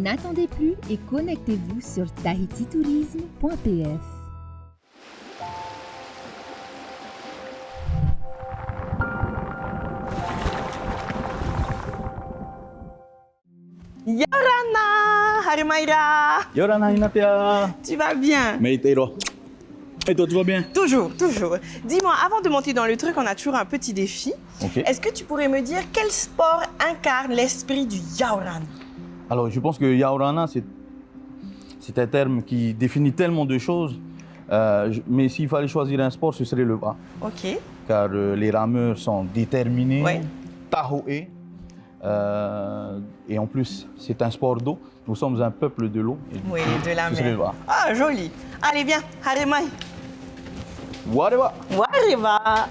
N'attendez plus et connectez-vous sur tahititourisme.pf. Yorana, Harimaira. Yorana Inatea. Tu vas bien? Meitero. Et toi, tu vas bien? Toujours, toujours. Dis-moi, avant de monter dans le truc, on a toujours un petit défi. Ok. Est-ce que tu pourrais me dire quel sport incarne l'esprit du Yaourana? Alors, je pense que Yaourana, c'est un terme qui définit tellement de choses. Mais s'il fallait choisir un sport, ce serait le bras. Ok. Car les rameurs sont déterminés, Ouais. tahoe. Et en plus, c'est un sport d'eau. Nous sommes un peuple de l'eau. Oui, de la Ce serait le mer. bras. Ah, joli. Allez, viens, Harimai. Whatever. Wariva.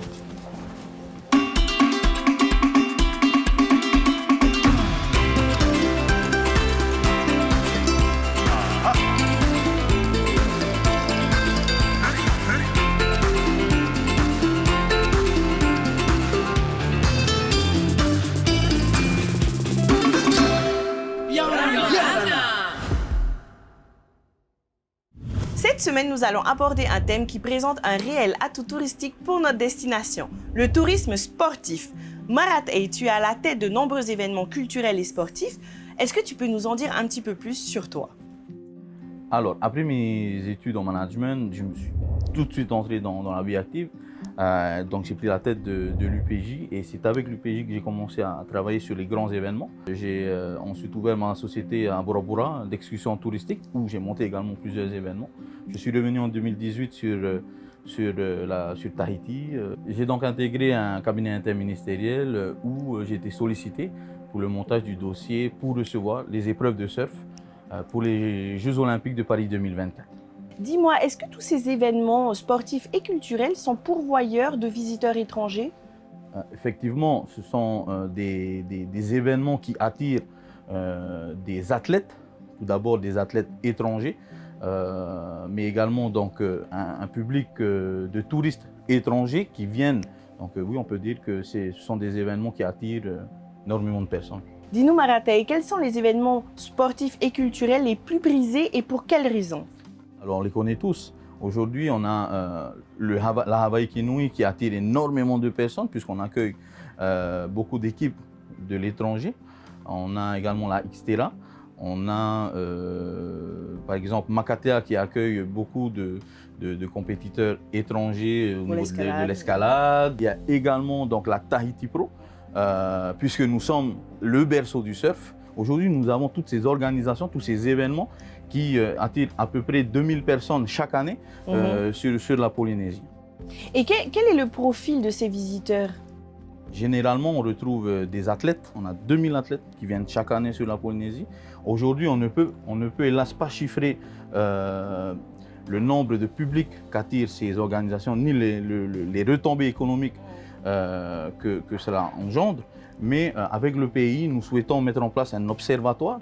Cette semaine, nous allons aborder un thème qui présente un réel atout touristique pour notre destination, le tourisme sportif. Marat, tu es à la tête de nombreux événements culturels et sportifs. Est-ce que tu peux nous en dire un petit peu plus sur toi? Alors, après mes études en management, je me suis tout de suite entré dans la vie active. Donc, j'ai pris la tête de l'UPJ et c'est avec l'UPJ que j'ai commencé à travailler sur les grands événements. J'ai ensuite ouvert ma société à Bora Bora d'excursion touristique où j'ai monté également plusieurs événements. Je suis revenu en 2018 sur Tahiti. J'ai donc intégré un cabinet interministériel où j'ai été sollicité pour le montage du dossier pour recevoir les épreuves de surf pour les Jeux Olympiques de Paris 2024. Dis-moi, est-ce que tous ces événements sportifs et culturels sont pourvoyeurs de visiteurs étrangers? Effectivement, ce sont des événements qui attirent des athlètes, tout d'abord des athlètes étrangers, mais également donc, un public de touristes étrangers qui viennent. Donc oui, on peut dire que ce sont des événements qui attirent énormément de personnes. Dis-nous, Maratei, quels sont les événements sportifs et culturels les plus prisés et pour quelles raisons? Alors, on les connaît tous. Aujourd'hui, on a la Hawaii Kinui qui attire énormément de personnes puisqu'on accueille beaucoup d'équipes de l'étranger. On a également la Xterra. On a, par exemple, Makatea qui accueille beaucoup de compétiteurs étrangers au niveau de l'escalade. Il y a également donc, la Tahiti Pro, puisque nous sommes le berceau du surf. Aujourd'hui, nous avons toutes ces organisations, tous ces événements qui attirent à peu près 2000 personnes chaque année sur la Polynésie. Et quel est le profil de ces visiteurs? Généralement, on retrouve des athlètes. On a 2000 athlètes qui viennent chaque année sur la Polynésie. Aujourd'hui, on ne peut hélas pas chiffrer le nombre de publics qu'attirent ces organisations, ni les retombées économiques que cela engendre. Mais avec le pays, nous souhaitons mettre en place un observatoire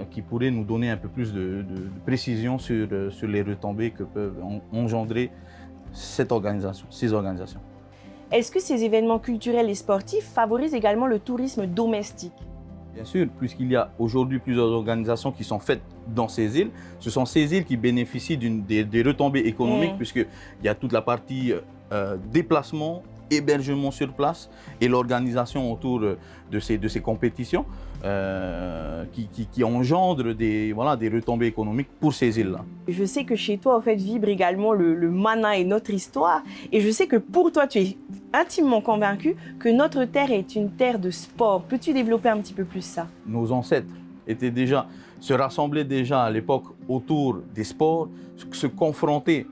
qui pourrait nous donner un peu plus de précision sur les retombées que peuvent engendrer ces organisations. Est-ce que ces événements culturels et sportifs favorisent également le tourisme domestique? Bien sûr, puisqu'il y a aujourd'hui plusieurs organisations qui sont faites dans ces îles. Ce sont ces îles qui bénéficient des retombées économiques puisqu'il y a toute la partie déplacement, hébergement sur place et l'organisation autour de ces compétitions qui engendrent des retombées économiques pour ces îles-là. Je sais que chez toi, en fait, vibre également le mana et notre histoire. Et je sais que pour toi, tu es intimement convaincu que notre terre est une terre de sport. Peux-tu développer un petit peu plus ça? Nos ancêtres se rassemblaient déjà à l'époque autour des sports, se confrontaient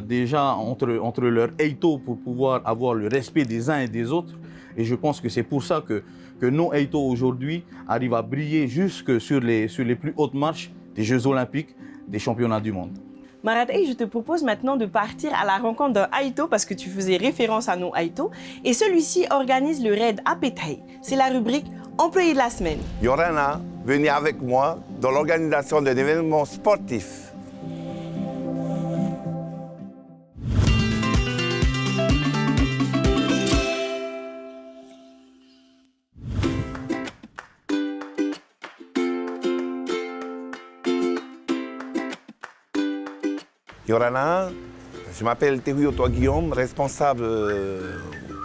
déjà entre leurs eito pour pouvoir avoir le respect des uns et des autres. Et je pense que c'est pour ça que nos eito aujourd'hui arrivent à briller jusque sur les plus hautes marches des Jeux Olympiques, des championnats du monde. Maratei, je te propose maintenant de partir à la rencontre d'un Aito parce que tu faisais référence à nos Aito. Et celui-ci organise le raid Apetei. C'est la rubrique Employé de la semaine. Yorana, venez avec moi dans l'organisation d'un événement sportif. Yorana, je m'appelle Théoui Otoa Guillaume, responsable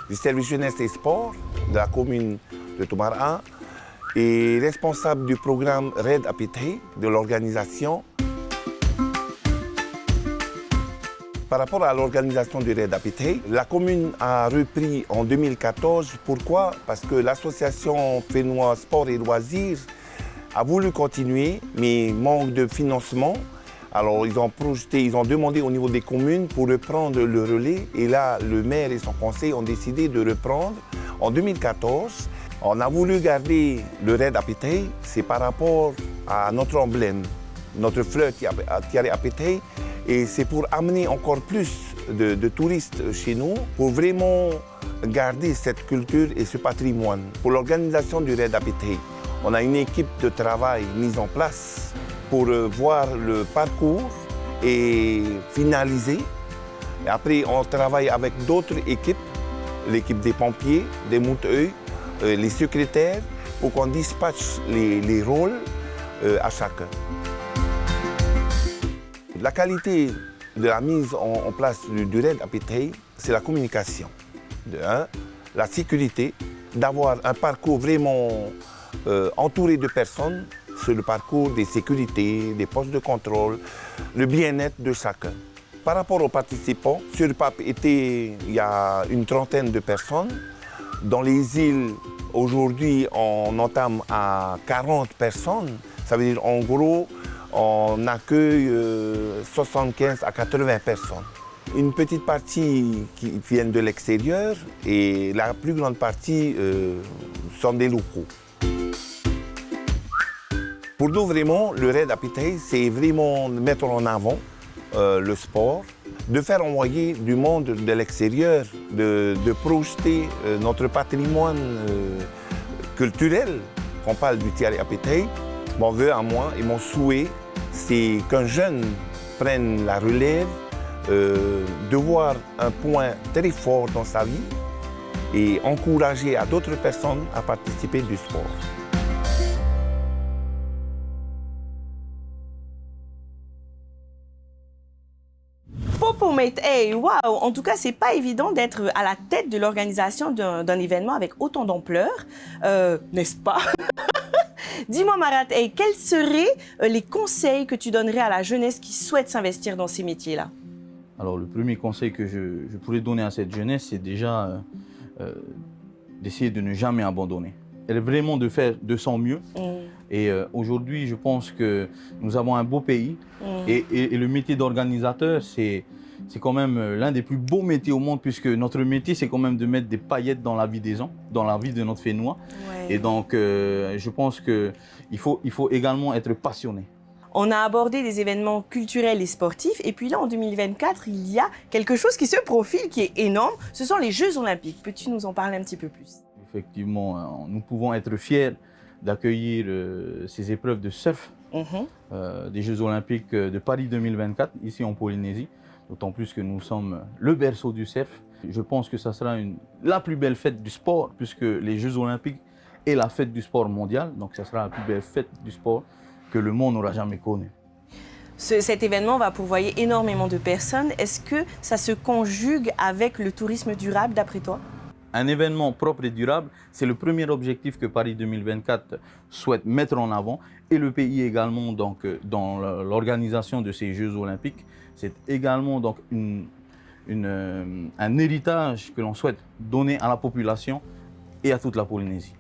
du service jeunesse et sport de la commune de Toumara et responsable du programme RAID Apitei de l'organisation. Par rapport à l'organisation du RAID Apitei, la commune a repris en 2014. Pourquoi? Parce que l'association Fénois Sport et Loisirs a voulu continuer, mais manque de financement. Alors ils ont demandé au niveau des communes pour reprendre le relais. Et là, le maire et son conseil ont décidé de reprendre en 2014. On a voulu garder le RAID Apitei, c'est par rapport à notre emblème, notre fleur Tiare Apitei. Et c'est pour amener encore plus de touristes chez nous, pour vraiment garder cette culture et ce patrimoine. Pour l'organisation du RAID Apitei, on a une équipe de travail mise en place pour voir le parcours et finaliser. Et après, on travaille avec d'autres équipes, l'équipe des pompiers, des mouteux, les secrétaires, pour qu'on dispatche les rôles à chacun. La qualité de la mise en place du RAID Apitei, c'est la communication. La sécurité, d'avoir un parcours vraiment entouré de personnes sur le parcours des sécurités, des postes de contrôle, le bien-être de chacun. Par rapport aux participants, sur le Pape Été, il y a une trentaine de personnes. Dans les îles, aujourd'hui, on entame à 40 personnes. Ça veut dire, en gros, on accueille 75 à 80 personnes. Une petite partie qui viennent de l'extérieur et la plus grande partie sont des locaux. Pour nous, vraiment, le RAID Apitei, c'est vraiment mettre en avant le sport, de faire envoyer du monde de l'extérieur, de projeter notre patrimoine culturel. On parle du Tiare Apitei. Mon vœu à moi et mon souhait, c'est qu'un jeune prenne la relève, de voir un point très fort dans sa vie et encourager à d'autres personnes à participer du sport. Popomate, hey, waouh! En tout cas, c'est pas évident d'être à la tête de l'organisation d'un événement avec autant d'ampleur, n'est-ce pas? Dis-moi, Marat, hey, quels seraient les conseils que tu donnerais à la jeunesse qui souhaite s'investir dans ces métiers-là? Alors, le premier conseil que je pourrais donner à cette jeunesse, c'est déjà d'essayer de ne jamais abandonner. Et vraiment de faire de son mieux. Et aujourd'hui, je pense que nous avons un beau pays. Et le métier d'organisateur, c'est quand même l'un des plus beaux métiers au monde, puisque notre métier, c'est quand même de mettre des paillettes dans la vie des gens, dans la vie de notre Fénois. Ouais. Et donc, je pense qu'il faut également être passionné. On a abordé des événements culturels et sportifs. Et puis là, en 2024, il y a quelque chose qui se profile, qui est énorme. Ce sont les Jeux Olympiques. Peux-tu nous en parler un petit peu plus? Effectivement, nous pouvons être fiers d'accueillir ces épreuves de surf des Jeux Olympiques de Paris 2024, ici en Polynésie. D'autant plus que nous sommes le berceau du surf. Je pense que ça sera la plus belle fête du sport, puisque les Jeux Olympiques est la fête du sport mondial. Donc ça sera la plus belle fête du sport que le monde n'aura jamais connue. Cet événement va pourvoyer énormément de personnes. Est-ce que ça se conjugue avec le tourisme durable, d'après toi? Un événement propre et durable, c'est le premier objectif que Paris 2024 souhaite mettre en avant. Et le pays également, donc, dans l'organisation de ces Jeux Olympiques, c'est également donc, un héritage que l'on souhaite donner à la population et à toute la Polynésie.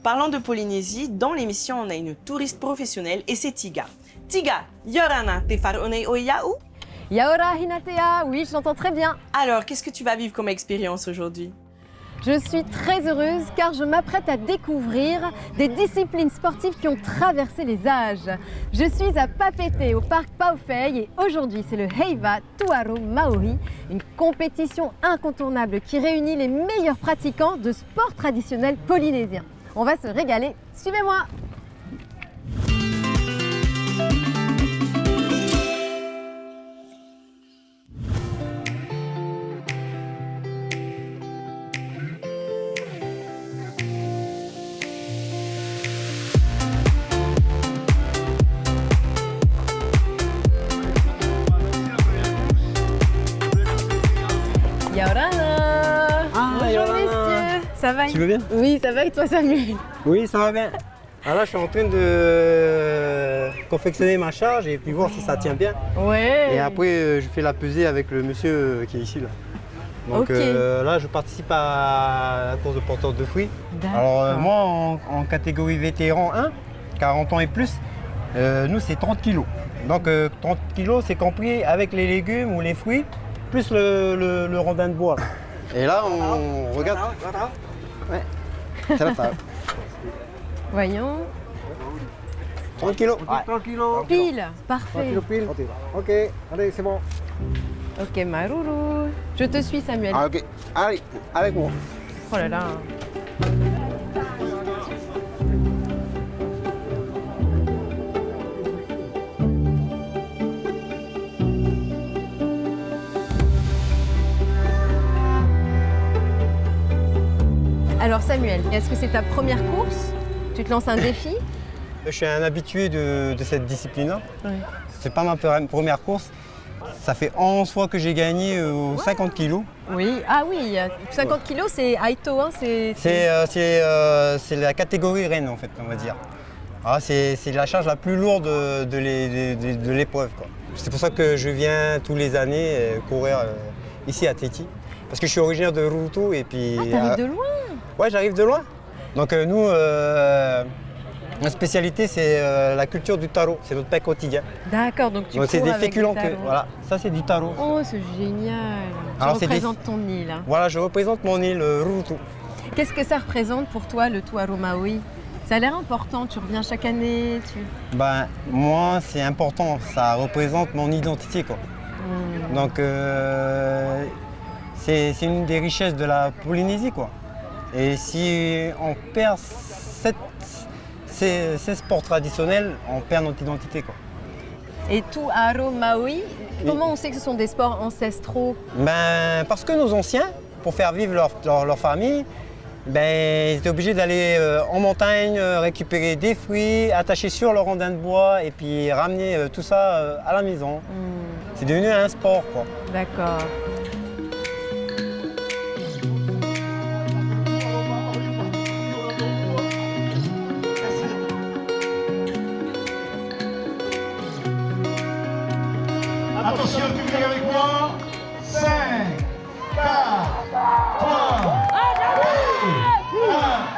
Parlant de Polynésie, dans l'émission, on a une touriste professionnelle et c'est Tiga. Tiga, Yorana, te faronei oiaou? Yaora Hinatea, oui, je l'entends très bien. Alors, qu'est-ce que tu vas vivre comme expérience aujourd'hui? Je suis très heureuse car je m'apprête à découvrir des disciplines sportives qui ont traversé les âges. Je suis à Papeete au parc Paufei et aujourd'hui c'est le Heiva Tuaro Maori, une compétition incontournable qui réunit les meilleurs pratiquants de sports traditionnels polynésiens. On va se régaler, suivez-moi! tu veux bien? Oui, ça va et toi Samuel? Oui, ça va bien. Alors là, je suis en train de confectionner ma charge et puis voir si ça tient bien. Ouais. Et après, je fais la pesée avec le monsieur qui est ici. Là. Donc Ok. là, je participe à la course de porteur de fruits. D'accord. Alors moi, en catégorie vétéran 1, 40 ans et plus, nous, c'est 30 kilos. Donc 30 kilos, c'est compris avec les légumes ou les fruits, plus le rondin de bois. Et là, on regarde. Ouais. C'est là, ça. Voyons. 30 kilos. 30 kilos. Pile, parfait. Pile. Ok, allez, c'est bon. Ok, Maroulou. Je te suis Samuel. Ah, ok. Allez, avec moi. Oh là là. Alors Samuel, est-ce que c'est ta première course? Tu te lances un défi? Je suis un habitué de cette discipline-là. Oui. C'est pas ma première course. Ça fait 11 fois que j'ai gagné aux 50 kilos. Oui. Ah oui, 50 kilos, c'est Aito, hein, c'est... C'est la catégorie reine en fait, on va dire. Ah, c'est la charge la plus lourde de l'épreuve. C'est pour ça que je viens tous les années courir ici à Tahiti. Parce que je suis originaire de Rurutu et puis... Ah, t'arrives de loin? Ouais, j'arrive de loin. Donc nous, notre spécialité, c'est la culture du taro. C'est notre pain quotidien. D'accord, donc tu Donc c'est cours des avec féculents. des talons. Voilà, ça c'est du taro. Oh, c'est génial. Alors, Tu c'est des- représentes ton île. Voilà, je représente mon île Rurutu. Qu'est-ce que ça représente pour toi, le Tuaro Maui? Ça a l'air important, tu reviens chaque année, Ben, moi, c'est important. Ça représente mon identité, quoi. Donc, c'est une des richesses de la Polynésie, quoi. Et si on perd ces sports traditionnels, on perd notre identité, quoi. Et Tuaro Maui, comment on sait que ce sont des sports ancestraux? Ben, parce que nos anciens, pour faire vivre leur famille, ben, ils étaient obligés d'aller en montagne, récupérer des fruits, attacher sur leur rondin de bois et puis ramener tout ça à la maison. C'est devenu un sport, quoi. D'accord. Attention, public avec moi. 5, 4, 3, 2, 1.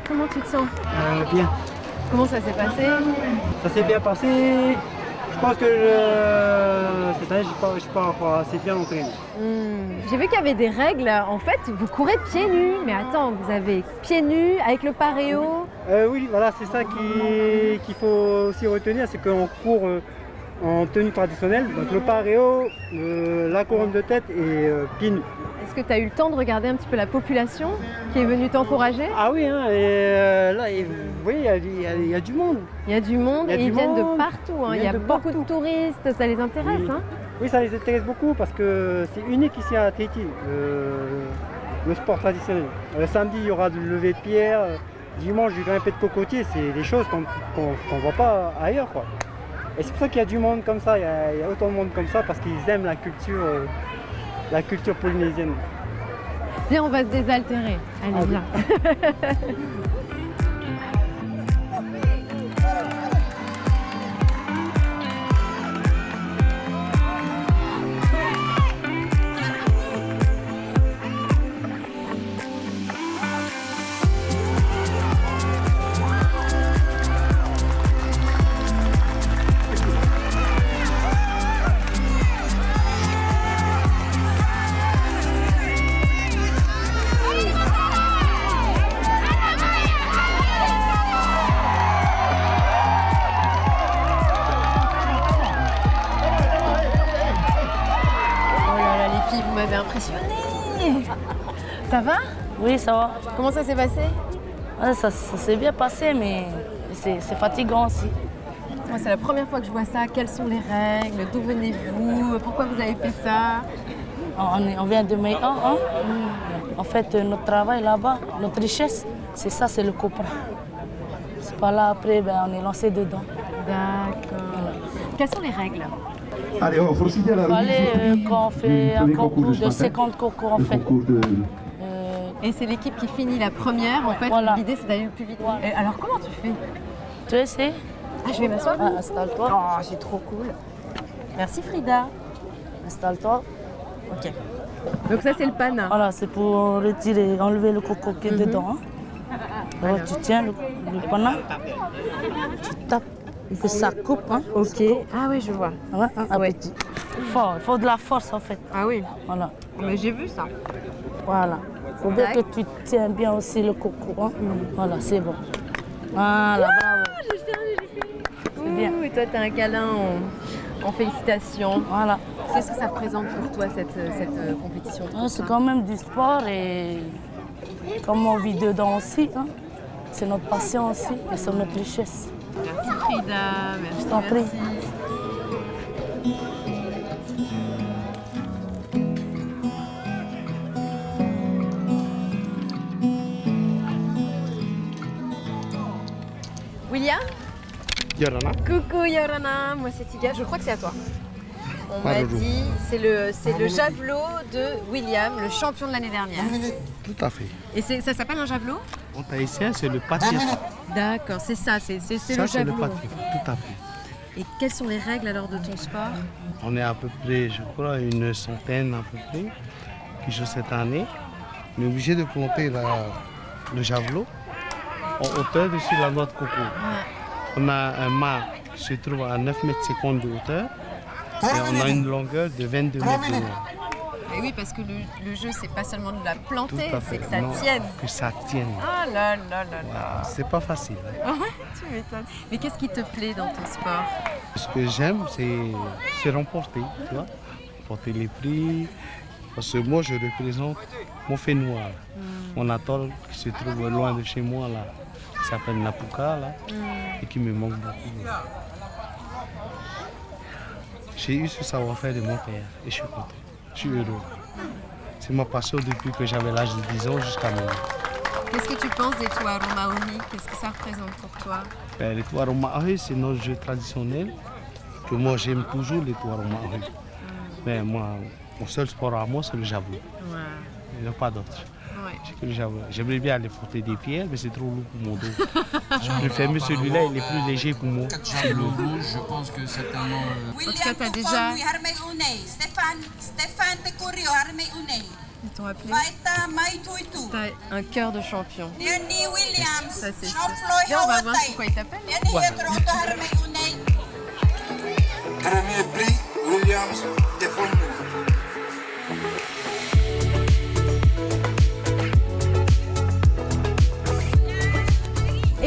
Comment tu te sens? Bien. Comment ça s'est passé? Ça s'est bien passé. Je pense que cette année, je suis pas encore assez bien entraîné. J'ai vu qu'il y avait des règles. En fait, vous courez pieds nus. Mais attends, vous avez pieds nus avec le paréo. Oui, voilà, c'est ça qu'il faut aussi retenir, c'est qu'on court en tenue traditionnelle. Donc le paréo, la couronne de tête et pieds nus. Est-ce que tu as eu le temps de regarder un petit peu la population qui est venue t'encourager? Ah oui, hein, et là, vous voyez, il y a du monde. Il y a du monde Il y a et du ils viennent de monde. partout. Hein. Ils Il y a viennent de beaucoup de partout. touristes, ça les intéresse. Oui. Hein. Oui, ça les intéresse beaucoup parce que c'est unique ici à Tahiti, le sport traditionnel. Le samedi, il y aura du lever de pierre, dimanche, du grimpé de cocotier, c'est des choses qu'on ne voit pas ailleurs, quoi. Et c'est pour ça qu'il y a du monde comme ça, il y a autant de monde comme ça parce qu'ils aiment la culture polynésienne. Viens, on va se désaltérer. Allez, Ah oui. viens. Ça va? Oui, ça va. Comment ça s'est passé? Ouais, ça s'est bien passé, mais c'est fatigant aussi. Moi, c'est la première fois que je vois ça. Quelles sont les règles? D'où venez-vous? Pourquoi vous avez fait ça? On vient de Maïan. Hein? En fait, notre travail là-bas, notre richesse, c'est ça, c'est le copra. C'est pas là, après, on est lancé dedans. D'accord. Quelles sont les règles? Allez, on va procéder à la remise. Fallait qu'on fait un concours de ce matin. 50 concours en Le fait. concours de... Et c'est l'équipe qui finit la première. En fait, Voilà. l'idée, c'est d'aller le plus vite. Et alors, comment tu fais? Tu essaies? Ah, je vais m'asseoir. Installe-toi. Oh, c'est trop cool. Merci Frida. Installe-toi. Ok. Donc ça, c'est le pana. Voilà, c'est pour retirer, enlever le coco qui est dedans. Hein. Alors, tu tiens le pana, tu tapes, et puis ça coupe. Hein. Ok. Ah oui, je vois. Voilà, un petit. Fort, il faut de la force en fait. Ah oui. Voilà. Mais j'ai vu ça. Voilà. Il faut bien que tu tiens bien aussi le coco. Hein. Voilà, c'est bon. Voilà, bravo. C'est bien. Et toi, tu as un câlin en félicitations. Voilà. Qu'est-ce que ça représente pour toi, cette compétition? Ouais, c'est quand même du sport et comme on vit dedans aussi, hein. C'est notre passion aussi et c'est notre richesse. Merci Frida. Merci. Je t'en prie. William? Yorana. Coucou Yorana, moi c'est Tiga, je crois que c'est à toi. On m'a Bonjour. dit, c'est le javelot de William, le champion de l'année dernière. Tout à fait. Et ça s'appelle un javelot? En tahitien, c'est le patif. D'accord, c'est ça, c'est le Ça, c'est le javelot. patif. Tout à fait. Et quelles sont les règles alors de ton sport? On est à peu près, je crois, une centaine à peu près qui jouent cette année. On est obligé de planter le javelot en hauteur dessus la noix de coco. On a un mât qui se trouve à 9 mètres secondes de hauteur et on a une longueur de 22 mètres de long. Et oui, parce que le jeu, c'est pas seulement de la Tout planter, à c'est fait. que ça Non, tienne. Que ça tienne. Ah là là là là. Voilà, c'est pas facile. Hein. Tu m'étonnes. Mais qu'est-ce qui te plaît dans ton sport? Ce que j'aime, c'est remporter, tu vois, remporter les prix. Parce que moi, je représente mon fait noir, mon atoll qui se trouve loin de chez moi, là, qui s'appelle Napuka, là, et qui me manque beaucoup. J'ai eu ce savoir-faire de mon père et je suis content, je suis heureux. C'est ma passion depuis que j'avais l'âge de 10 ans jusqu'à maintenant. Qu'est-ce que tu penses des Tuaro Maori? Qu'est-ce que ça représente pour toi? Les Tuaro Maori, c'est notre jeu traditionnel, que moi j'aime toujours les Tuaro Maori. Mais moi, mon seul sport à moi, c'est le javelot. Il n'y en a pas d'autre. J'ai que le javelot. J'aimerais bien aller porter des pierres, mais c'est trop lourd pour mon dos. Je préfère mais celui-là, il est plus léger pour moi. Je pense que certainement. En tout cas, t'as déjà... Ils t'ont appelé. T'as un cœur de champion. Ça, c'est sûr. Viens, on va voir pourquoi ils t'appellent. Premier prix, Williams de Formule.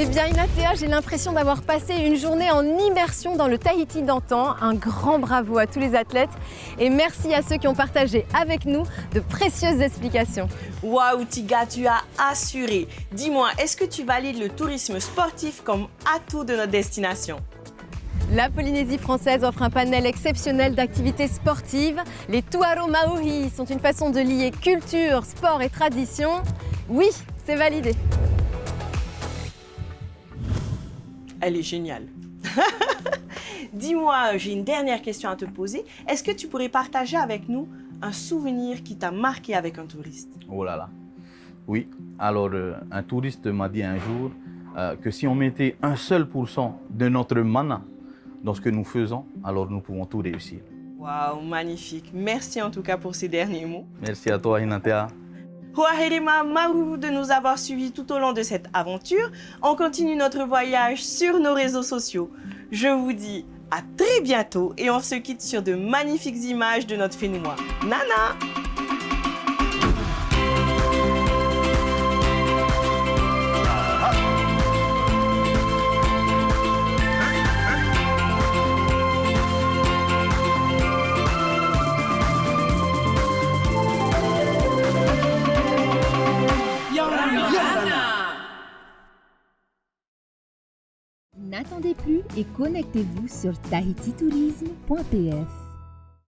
Eh bien, Inatea, j'ai l'impression d'avoir passé une journée en immersion dans le Tahiti d'antan. Un grand bravo à tous les athlètes et merci à ceux qui ont partagé avec nous de précieuses explications. Waouh, Tiga, tu as assuré. Dis-moi, est-ce que tu valides le tourisme sportif comme atout de notre destination? La Polynésie française offre un panel exceptionnel d'activités sportives. Les Tuaro Maori sont une façon de lier culture, sport et tradition. Oui, c'est validé. Elle est géniale. Dis-moi, j'ai une dernière question à te poser. Est-ce que tu pourrais partager avec nous un souvenir qui t'a marqué avec un touriste? Oh là là. Oui, alors un touriste m'a dit un jour que si on mettait 1 seul % de notre mana dans ce que nous faisons, alors nous pouvons tout réussir. Waouh, magnifique. Merci en tout cas pour ces derniers mots. Merci à toi, Inatea. Hoaherema Maru de nous avoir suivis tout au long de cette aventure. On continue notre voyage sur nos réseaux sociaux. Je vous dis à très bientôt et on se quitte sur de magnifiques images de notre Fénois. Nana! N'attendez plus et connectez-vous sur tahititourisme.pf.